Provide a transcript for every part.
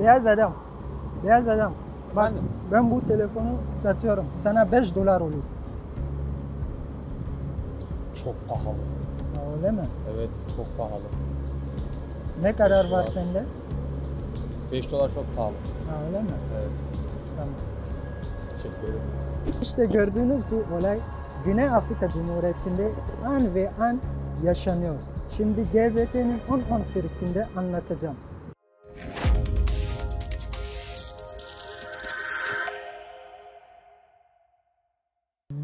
Beyaz adam. Beyaz adam. Bak Efendim? ben bu telefonu satıyorum. Sana 5 dolar olur. Çok pahalı. Öyle mi? Evet, çok pahalı. Ne kadar 5 var dolar. sende? 5 dolar çok pahalı. Öyle mi? Evet. Tamam. Teşekkür ederim. İşte gördüğünüz bu olay Güney Afrika Cumhuriyeti'nde an ve an yaşanıyor. Şimdi GZT'nin 10-10 serisinde anlatacağım.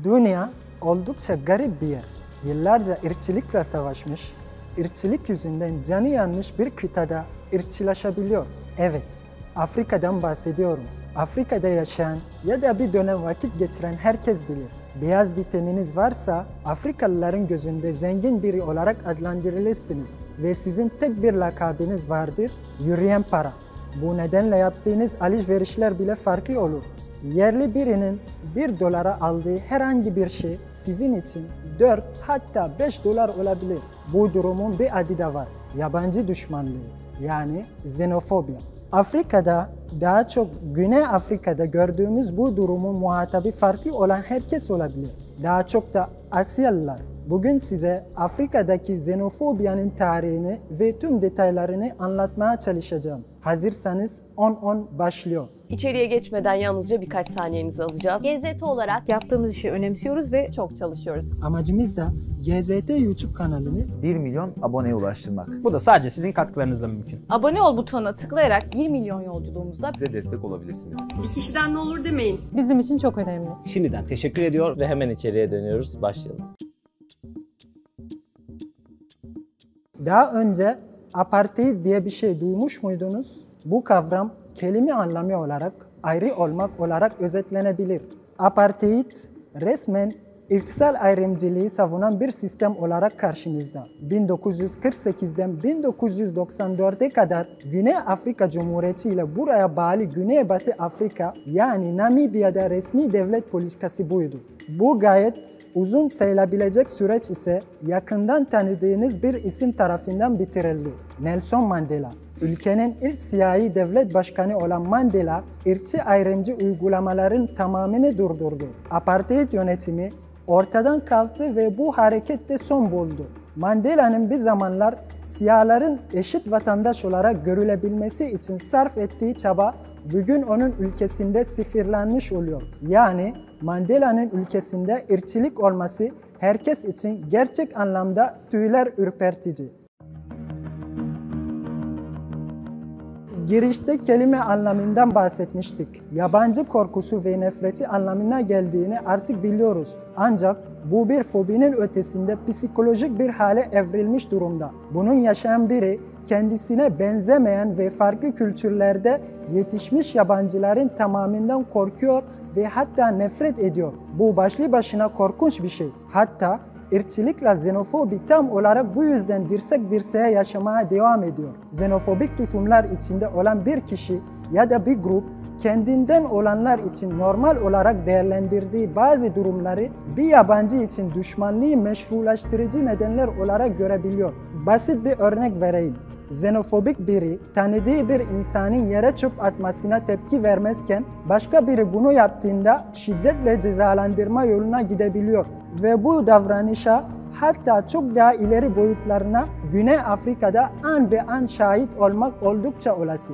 Dünya oldukça garip bir yer. Yıllarca ırkçılıkla savaşmış, ırkçılık yüzünden canı yanmış bir kıtada ırkçılaşabiliyor. Evet, Afrika'dan bahsediyorum. Afrika'da yaşayan ya da bir dönem vakit geçiren herkes bilir. Beyaz bir teniniz varsa Afrikalıların gözünde zengin biri olarak adlandırılırsınız ve sizin tek bir lakabınız vardır, yürüyen para. Bu nedenle yaptığınız alışverişler bile farklı olur. Yerli birinin 1 dolara aldığı herhangi bir şey sizin için 4 hatta 5 dolar olabilir. Bu durumun bir adı da var. Yabancı düşmanlığı yani xenofobya. Afrika'da daha çok Güney Afrika'da gördüğümüz bu durumun muhatabı farklı olan herkes olabilir. Daha çok da Asyalılar. Bugün size Afrika'daki xenofobyanın tarihini ve tüm detaylarını anlatmaya çalışacağım. Hazırsanız 10-10 başlıyor. İçeriye geçmeden yalnızca birkaç saniyenizi alacağız. GZT olarak yaptığımız işi önemsiyoruz ve çok çalışıyoruz. Amacımız da GZT YouTube kanalını 1 milyon aboneye ulaştırmak. Bu da sadece sizin katkılarınızla mümkün. Abone ol butonuna tıklayarak 1 milyon yolculuğumuzda Bize destek olabilirsiniz. Bir kişiden ne olur demeyin. bizim için çok önemli. Şimdiden teşekkür ediyor ve hemen içeriye dönüyoruz. Başlayalım. Daha önce apartheid diye bir şey duymuş muydunuz? Bu kavram kelime anlamı olarak ayrı olmak olarak özetlenebilir. Apartheid resmen ırksal ayrımcılığı savunan bir sistem olarak karşımızda. 1948'den 1994'e kadar Güney Afrika Cumhuriyeti ile buraya bağlı Güneybatı Afrika yani Namibya'da resmi devlet politikası buydu. Bu gayet uzun sayılabilecek süreç ise yakından tanıdığınız bir isim tarafından bitirildi. Nelson Mandela. Ülkenin ilk siyahi devlet başkanı olan Mandela, ırkçı ayrımcı uygulamaların tamamını durdurdu. Apartheid yönetimi ortadan kalktı ve bu harekette son buldu. Mandela'nın bir zamanlar siyahların eşit vatandaş olarak görülebilmesi için sarf ettiği çaba bugün onun ülkesinde sıfırlanmış oluyor. Yani Mandela'nın ülkesinde ırkçılık olması herkes için gerçek anlamda tüyler ürpertici. Girişte kelime anlamından bahsetmiştik. Yabancı korkusu ve nefreti anlamına geldiğini artık biliyoruz. Ancak bu bir fobinin ötesinde psikolojik bir hale evrilmiş durumda. Bunun yaşayan biri kendisine benzemeyen ve farklı kültürlerde yetişmiş yabancıların tamamından korkuyor ve hatta nefret ediyor. Bu başlı başına korkunç bir şey. Hatta ırkçılıkla xenofobi tam olarak bu yüzden dirsek dirseğe yaşamaya devam ediyor. Xenofobik tutumlar içinde olan bir kişi ya da bir grup kendinden olanlar için normal olarak değerlendirdiği bazı durumları bir yabancı için düşmanlığı meşrulaştırıcı nedenler olarak görebiliyor. Basit bir örnek vereyim. Xenofobik biri tanıdığı bir insanın yere çöp atmasına tepki vermezken başka biri bunu yaptığında şiddetle cezalandırma yoluna gidebiliyor. Ve bu davranışa hatta çok daha ileri boyutlarına Güney Afrika'da an be an şahit olmak oldukça olası.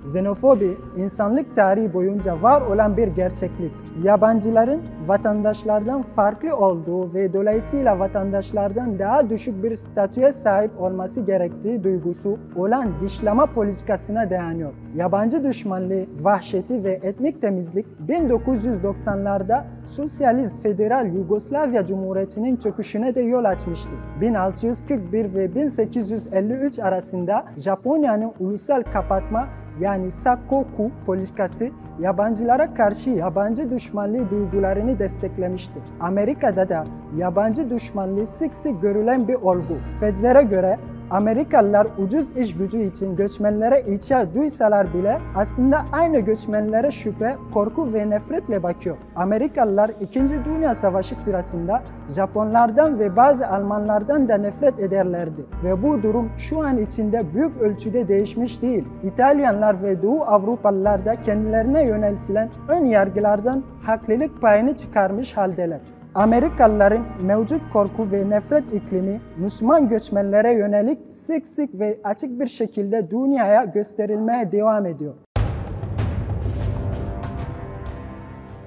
Xenofobi, insanlık tarihi boyunca var olan bir gerçeklik. Yabancıların vatandaşlardan farklı olduğu ve dolayısıyla vatandaşlardan daha düşük bir statüye sahip olması gerektiği duygusu olan dışlama politikasına dayanıyor. Yabancı düşmanlığı, vahşeti ve etnik temizlik 1990'larda Sosyalist Federal Yugoslavya Cumhuriyeti'nin çöküşüne de yol açmıştı. 1641 ve 1853 arasında Japonya'nın ulusal kapatma yani Sakoku politikası yabancılara karşı yabancı düşmanlığı duygularını desteklemişti. Amerika'da da yabancı düşmanlığı sık sık görülen bir olgu. Fedzer'e göre Amerikalılar ucuz iş gücü için göçmenlere ihtiyaç duysalar bile aslında aynı göçmenlere şüphe, korku ve nefretle bakıyor. Amerikalılar 2. Dünya Savaşı sırasında Japonlardan ve bazı Almanlardan da nefret ederlerdi. Ve bu durum şu an içinde büyük ölçüde değişmiş değil. İtalyanlar ve Doğu Avrupalılar da kendilerine yöneltilen ön yargılardan haklılık payını çıkarmış haldeler. Amerikalıların mevcut korku ve nefret iklimi Müslüman göçmenlere yönelik sık sık ve açık bir şekilde dünyaya gösterilmeye devam ediyor.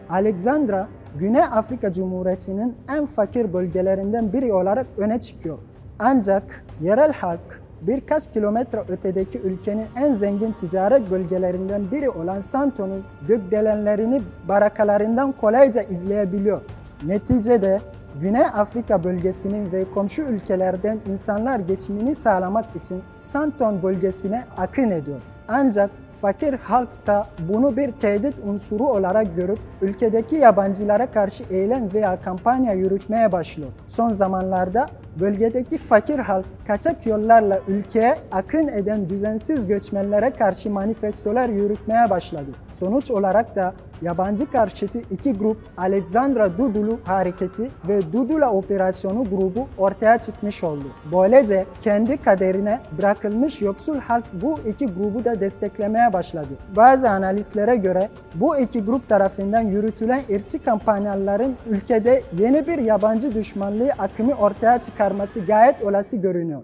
Alexandra, Güney Afrika Cumhuriyeti'nin en fakir bölgelerinden biri olarak öne çıkıyor. Ancak yerel halk birkaç kilometre ötedeki ülkenin en zengin ticaret bölgelerinden biri olan Santo'nun gökdelenlerini barakalarından kolayca izleyebiliyor. Neticede Güney Afrika bölgesinin ve komşu ülkelerden insanlar geçimini sağlamak için Santon bölgesine akın ediyor. Ancak fakir halk da bunu bir tehdit unsuru olarak görüp ülkedeki yabancılara karşı eylem veya kampanya yürütmeye başlıyor. Son zamanlarda bölgedeki fakir halk kaçak yollarla ülkeye akın eden düzensiz göçmenlere karşı manifestolar yürütmeye başladı. Sonuç olarak da yabancı karşıtı iki grup Alexandra Dudulu Hareketi ve Dudula Operasyonu grubu ortaya çıkmış oldu. Böylece kendi kaderine bırakılmış yoksul halk bu iki grubu da desteklemeye başladı. Bazı analistlere göre bu iki grup tarafından yürütülen ırkçı kampanyaların ülkede yeni bir yabancı düşmanlığı akımı ortaya çıkarması gayet olası görünüyor.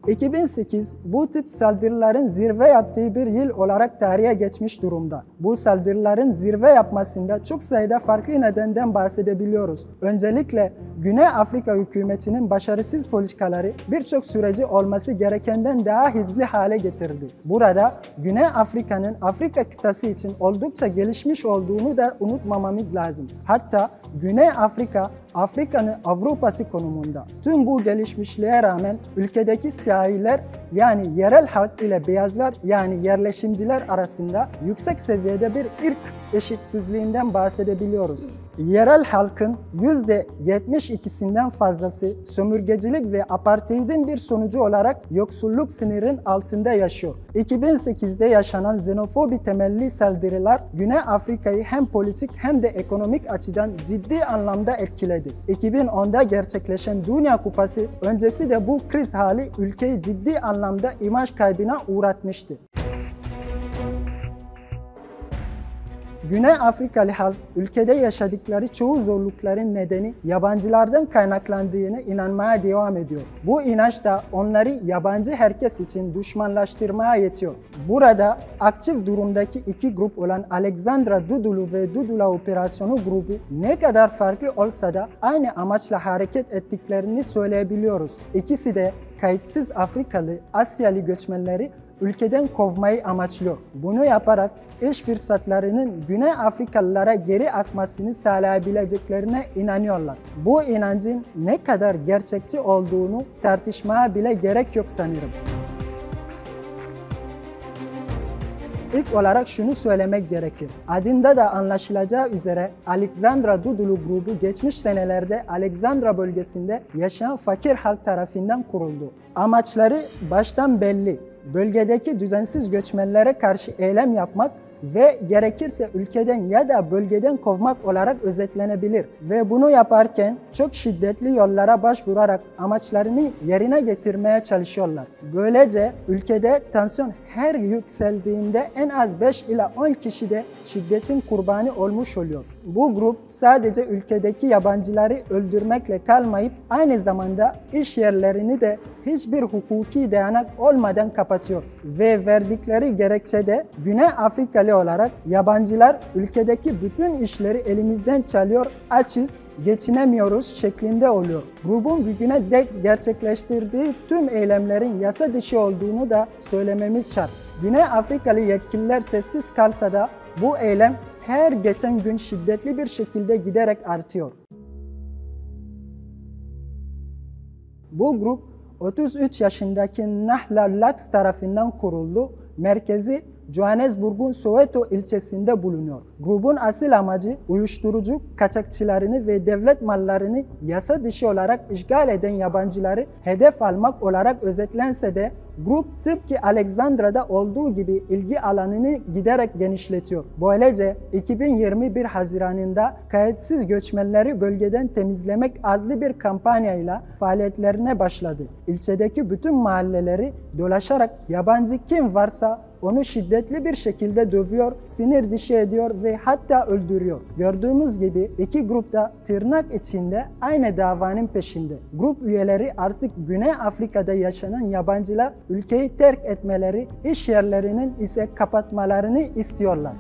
2008 bu tip saldırıların zirve yaptığı bir yıl olarak tarihe geçmiş durumda. Bu saldırıların zirve yapmasında çok sayıda farklı nedenden bahsedebiliyoruz. Öncelikle Güney Afrika hükümetinin başarısız politikaları birçok süreci olması gerekenden daha hızlı hale getirdi. Burada Güney Afrika'nın Afrika kıtası için oldukça gelişmiş olduğunu da unutmamamız lazım. Hatta Güney Afrika, Afrika'nın Avrupa'sı konumunda. Tüm bu gelişmişliğe rağmen ülkedeki siyahiler yani yerel halk ile beyazlar yani yerleşimciler arasında yüksek seviyede bir ırk eşitsizliğinden bahsedebiliyoruz. Yerel halkın %72'sinden fazlası sömürgecilik ve apartheidin bir sonucu olarak yoksulluk sınırının altında yaşıyor. 2008'de yaşanan xenofobi temelli saldırılar Güney Afrika'yı hem politik hem de ekonomik açıdan ciddi anlamda etkiledi. 2010'da gerçekleşen Dünya Kupası öncesi de bu kriz hali ülkeyi ciddi anlamda imaj kaybına uğratmıştı. Güney Afrikalı halk ülkede yaşadıkları çoğu zorlukların nedeni yabancılardan kaynaklandığını inanmaya devam ediyor. Bu inanç da onları yabancı herkes için düşmanlaştırmaya yetiyor. Burada aktif durumdaki iki grup olan Alexandra Dudulu ve Dudula Operasyonu grubu ne kadar farklı olsa da aynı amaçla hareket ettiklerini söyleyebiliyoruz. İkisi de kayıtsız Afrikalı, Asyalı göçmenleri ülkeden kovmayı amaçlıyor. Bunu yaparak iş fırsatlarının Güney Afrikalılara geri akmasını sağlayabileceklerine inanıyorlar. Bu inancın ne kadar gerçekçi olduğunu tartışmaya bile gerek yok sanırım. İlk olarak şunu söylemek gerekir. Adında da anlaşılacağı üzere Alexandra Dudulu grubu geçmiş senelerde Alexandra bölgesinde yaşayan fakir halk tarafından kuruldu. Amaçları baştan belli. Bölgedeki düzensiz göçmenlere karşı eylem yapmak ve gerekirse ülkeden ya da bölgeden kovmak olarak özetlenebilir. Ve bunu yaparken çok şiddetli yollara başvurarak amaçlarını yerine getirmeye çalışıyorlar. Böylece ülkede tansiyon her yükseldiğinde en az 5 ila 10 kişi de şiddetin kurbanı olmuş oluyor. Bu grup sadece ülkedeki yabancıları öldürmekle kalmayıp aynı zamanda iş yerlerini de hiçbir hukuki dayanak olmadan kapatıyor. Ve verdikleri gerekçe de Güney Afrikalı olarak yabancılar ülkedeki bütün işleri elimizden çalıyor, açız, geçinemiyoruz şeklinde oluyor. Grubun bugüne dek gerçekleştirdiği tüm eylemlerin yasa dışı olduğunu da söylememiz şart. Güney Afrikalı yetkililer sessiz kalsa da bu eylem her geçen gün şiddetli bir şekilde giderek artıyor. Bu grup 33 yaşındaki Nahla Lax tarafından kuruldu. Merkezi Johannesburg'un Soweto ilçesinde bulunuyor. Grubun asıl amacı uyuşturucu kaçakçılarını ve devlet mallarını yasa dışı olarak işgal eden yabancıları hedef almak olarak özetlense de grup tıpkı Alexandra'da olduğu gibi ilgi alanını giderek genişletiyor. Böylece 2021 Haziran'ında kayıtsız göçmenleri bölgeden temizlemek adlı bir kampanyayla faaliyetlerine başladı. İlçedeki bütün mahalleleri dolaşarak yabancı kim varsa onu şiddetli bir şekilde dövüyor, sinir dışı ediyor ve hatta öldürüyor. Gördüğümüz gibi iki grup da tırnak içinde aynı davanın peşinde. Grup üyeleri artık Güney Afrika'da yaşanan yabancılar ülkeyi terk etmeleri, iş yerlerinin ise kapatmalarını istiyorlar.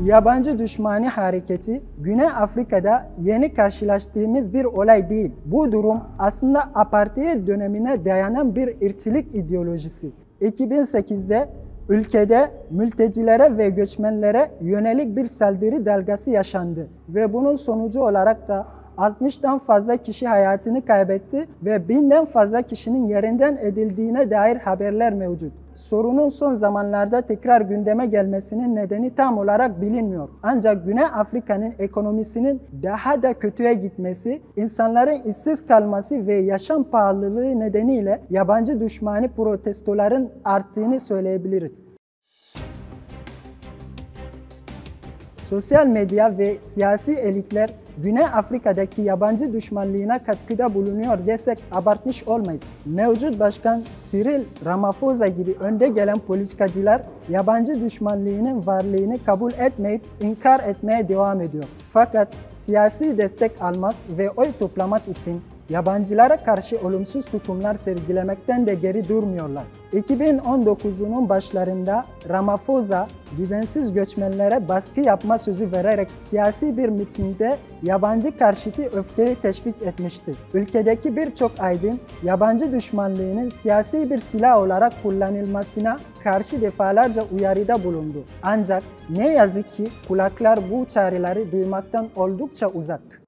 Yabancı düşmanı hareketi Güney Afrika'da yeni karşılaştığımız bir olay değil. Bu durum aslında apartheid dönemine dayanan bir ırkçılık ideolojisi. 2008'de ülkede mültecilere ve göçmenlere yönelik bir saldırı dalgası yaşandı ve bunun sonucu olarak da 60'tan fazla kişi hayatını kaybetti ve 1000'den fazla kişinin yerinden edildiğine dair haberler mevcut. Sorunun son zamanlarda tekrar gündeme gelmesinin nedeni tam olarak bilinmiyor. Ancak Güney Afrika'nın ekonomisinin daha da kötüye gitmesi, insanların işsiz kalması ve yaşam pahalılığı nedeniyle yabancı düşmanı protestoların arttığını söyleyebiliriz. Sosyal medya ve siyasi elitler Güney Afrika'daki yabancı düşmanlığına katkıda bulunuyor desek abartmış olmayız. Mevcut Başkan Cyril Ramaphosa gibi önde gelen politikacılar yabancı düşmanlığının varlığını kabul etmeyip inkar etmeye devam ediyor. Fakat siyasi destek almak ve oy toplamak için yabancılara karşı olumsuz tutumlar sergilemekten de geri durmuyorlar. 2019'unun başlarında Ramaphosa düzensiz göçmenlere baskı yapma sözü vererek siyasi bir mitingde yabancı karşıtı öfkeyi teşvik etmişti. Ülkedeki birçok aydın yabancı düşmanlığının siyasi bir silah olarak kullanılmasına karşı defalarca uyarıda bulundu. Ancak ne yazık ki kulaklar bu çağrıları duymaktan oldukça uzak.